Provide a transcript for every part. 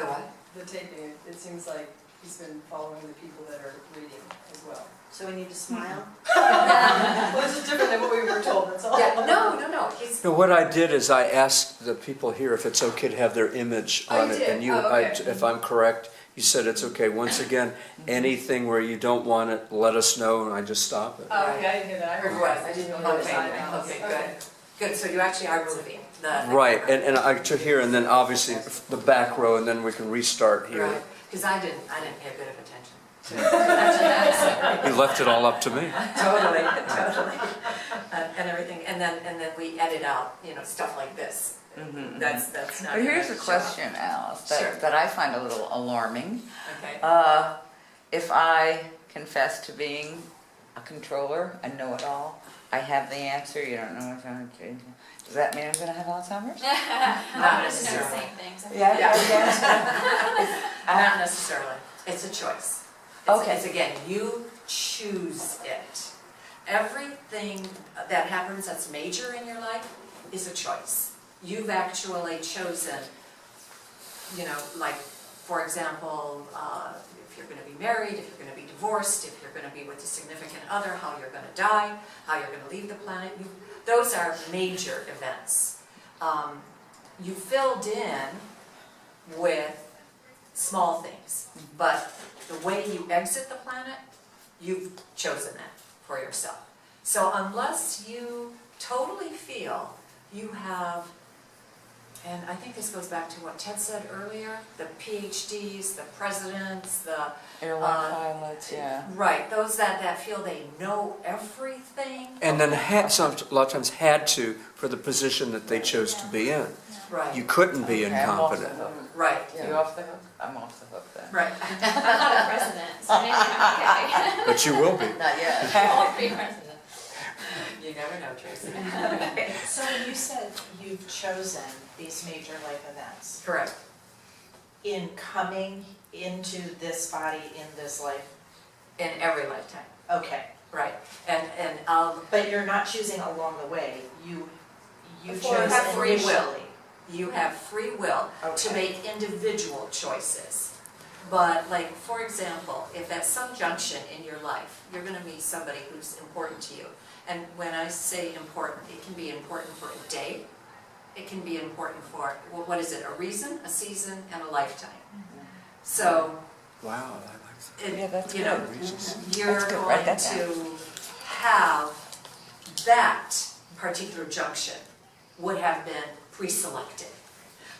The what? The taping, it seems like he's been following the people that are reading as well. So we need to smile? Well, this is different than what we were told, that's all. Yeah, no. He's, No, what I did is I asked the people here if it's okay to have their image Oh, on you it. did? And you, Oh, okay. if I'm correct, you said it's okay. Once again, anything where you don't want it, let us know and I just stop it. Oh, okay, I didn't hear that, I heard Right. voice, I didn't know the other side. Okay, good, so you actually are moving the... Right, and I to here, and then obviously the back row, and then we can restart here. Right, because I didn't pay a bit of attention. You left it all up to me. Totally. And everything, and then we edit out, stuff like this. That's not... But here's a gonna show up. question, Alice, Sure. that I find a little alarming. Okay. If I confess to being a controller, a know-it-all, I have the answer, you don't know what's going to... Does that mean I'm going to have Alzheimer's? Not necessarily. Same things. Not necessarily. It's a choice. Okay. It's again, you choose it. Everything that happens that's major in your life is a choice. You've actually chosen, like, for example, if you're going to be married, if you're going to be divorced, if you're going to be with a significant other, how you're going to die, how you're going to leave the planet. Those are major events. You filled in with small things, but the way you exit the planet, you've chosen that for yourself. So unless you totally feel you have, and I think this goes back to what Ted said earlier, the PhDs, the presidents, the... Airline pilots, yeah. Right, those that feel they know everything. And then a lot of times had to for the position that they chose to be in. Right, You couldn't be Okay, I'm off the incompetent. hook. right, You off the hook? I'm off the hook then. right. I'm not a president, so maybe I'm okay. But you will be. Not yet. I won't be president. You never know, Tracy. So when you said you've chosen these major life events, Correct. in coming into this body in this life, In every lifetime, okay. right. And But you're not choosing along the way, you You chose have free will. initially. you have free will to Okay. make individual choices. But like, for example, if at some junction in your life, you're going to meet somebody who's important to you. And when I say important, it can be important for a day. It can be important for, well, what is it, a reason, a season, and a lifetime. So, Wow, I like that. Yeah, that's you know, good. you're That's good. Write going that down. to have that particular junction would have been pre-selected.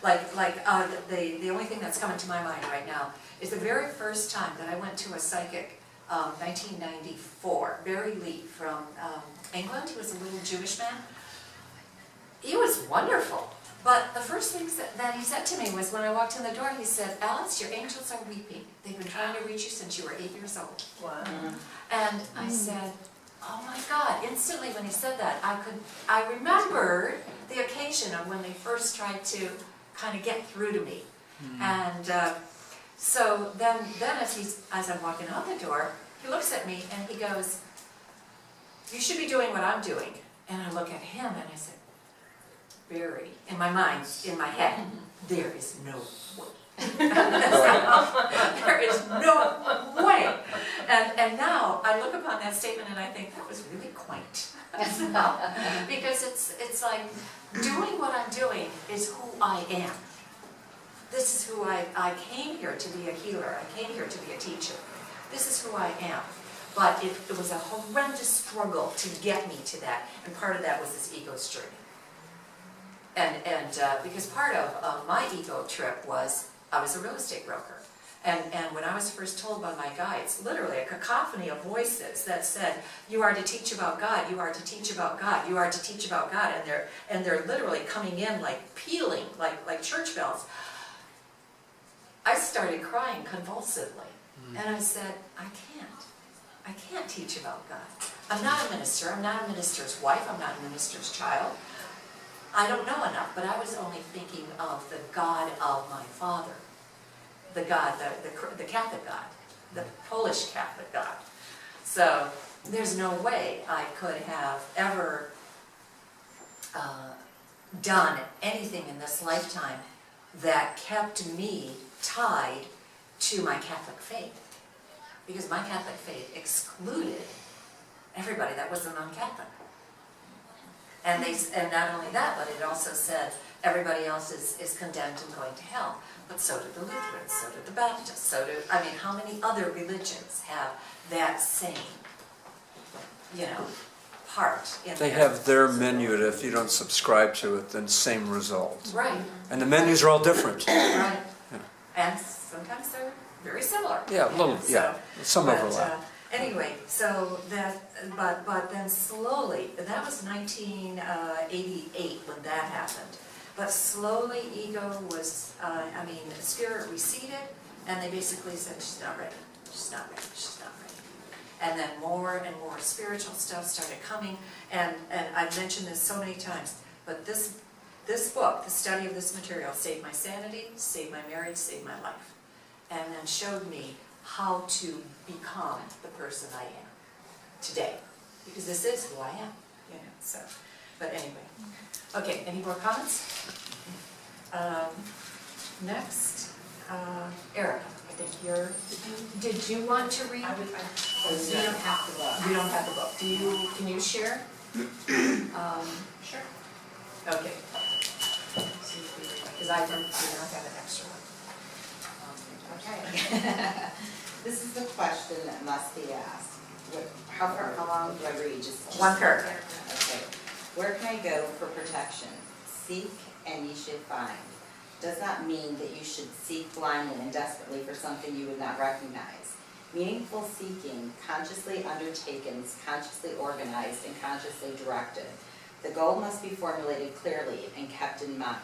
The only thing that's coming to my mind right now is the very first time that I went to a psychic, 1994, Barry Lee from England. He was a little Jewish man. He was wonderful. But the first thing that he said to me was when I walked in the door, he said, "Alice, your angels are weeping. They've been trying to reach you since you were 8 years old." Wow. And I said, "Oh my God," instantly when he said that, I remembered the occasion of when they first tried to kind of get through to me. And so then as I'm walking out the door, he looks at me and he goes, "You should be doing what I'm doing." And I look at him and I said, "Barry," in my mind, in my head, there is no way. There is no way. And now I look upon that statement and I think that was really quaint. Because it's like doing what I'm doing is who I am. This is who I came here to be a healer. I came here to be a teacher. This is who I am. But it was a horrendous struggle to get me to that. And part of that was this ego's journey. And because part of my ego trip was I was a real estate broker. And when I was first told by my guides, literally a cacophony of voices that said, "You are to teach about God, you are to teach about God, you are to teach about God," and they're literally coming in like pealing, like church bells. I started crying convulsively. And I said, I can't teach about God. I'm not a minister, I'm not a minister's wife, I'm not a minister's child. I don't know enough, but I was only thinking of the God of my father. The God, the Catholic God, the Polish Catholic God. So there's no way I could have ever done anything in this lifetime that kept me tied to my Catholic faith. Because my Catholic faith excluded everybody that wasn't non-Catholic. And not only that, but it also said everybody else is condemned and going to hell. But so did the Lutherans, so did the Baptists, how many other religions have that same, part in They there? have their menu, that if you don't subscribe to it, then same result. Right, And the menus are all different. right. Yeah. And sometimes they're very similar. Yeah, a little, yeah, some But, overlap. Anyway, so that, but then slowly, and that was 1988 when that happened. But slowly ego was, spirit receded, and they basically said, she's not ready, she's not ready, she's not ready. And then more and more spiritual stuff started coming, and I've mentioned this so many times, but this book, the study of this material, saved my sanity, saved my marriage, saved my life, and then showed me how to become the person I am today, because this is who I am, so, but anyway. Okay, any more comments? Next, Erica, I think you're, did you want to read? I would, you don't have to look. You don't have the book. Can you share? Sure. Okay. Because I don't have an extra one. Okay. This is the question that must be asked. How long do I read? Just One paragraph. Okay. Where can I go for protection? Seek and ye should find. Does not mean that you should seek blindly and desperately for something you would not recognize. Meaningful seeking, consciously undertaken, consciously organized, and consciously directed. The goal must be formulated clearly and kept in mind.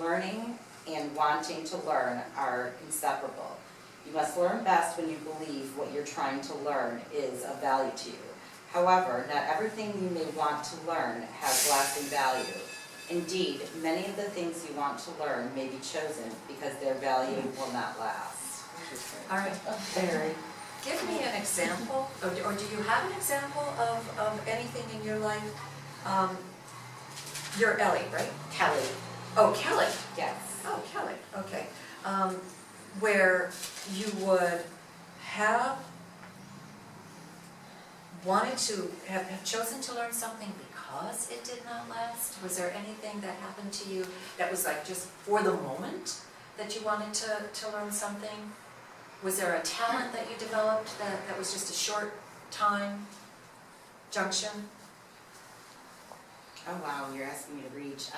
Learning and wanting to learn are inseparable. You must learn best when you believe what you're trying to learn is of value to you. However, not everything you may want to learn has lasting value. Indeed, many of the things you want to learn may be chosen because their value will not last. All right, Barry, give me an example, or do you have an example of anything in your life? You're Ellie, right? Kelly, Oh, Kelly. yes. Oh, Kelly, okay. Where you would have wanted to have chosen to learn something because it did not last? Was there anything that happened to you that was like just for the moment that you wanted to learn something? Was there a talent that you developed that was just a short time junction? Oh wow, you're asking me to reach.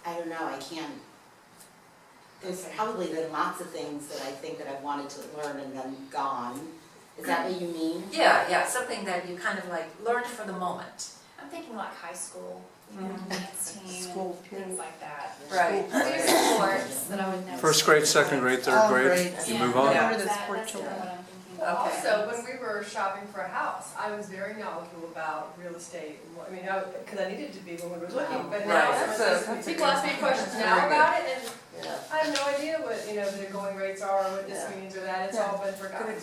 I don't know, I can't. There's probably been lots of things that I think that I've wanted to learn and then gone. Is that what you mean? Yeah, something that you kind of like learned for the moment. I'm thinking like high school, dance team, School and things like that. Right. There's sports that I would never. First grade, second grade, third grade, grade. you Yeah. move on. Yeah. Remember the That- sport that's children? what I'm thinking. Well, Okay. also, when we were shopping for a house, I was very knowledgeable about real estate. Because I needed to be when we were looking, but now, Right. That's people ask me questions now about it, and Yeah. I have no idea what, the going rates are, or what this Yeah. means or that, it's all been forgotten.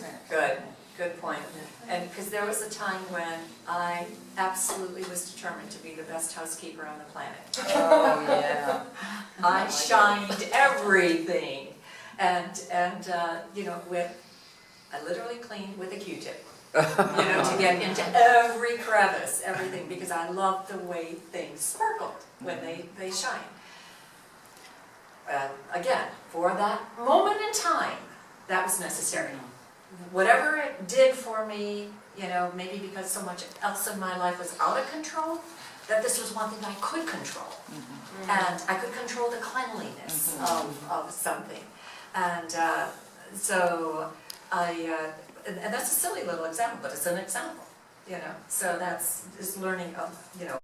Good point. And because there was a time when I absolutely was determined to be the best housekeeper on the planet. Oh, yeah. I shined everything, and I literally cleaned with a Q-tip, to get into every crevice, everything, because I love the way things sparkled when they shine. Again, for that moment in time, that was necessary. Whatever it did for me, maybe because so much else in my life was out of control, that this was one thing I could control. And I could control the cleanliness of something. And so and that's a silly little example, but it's an example, so that's just learning of,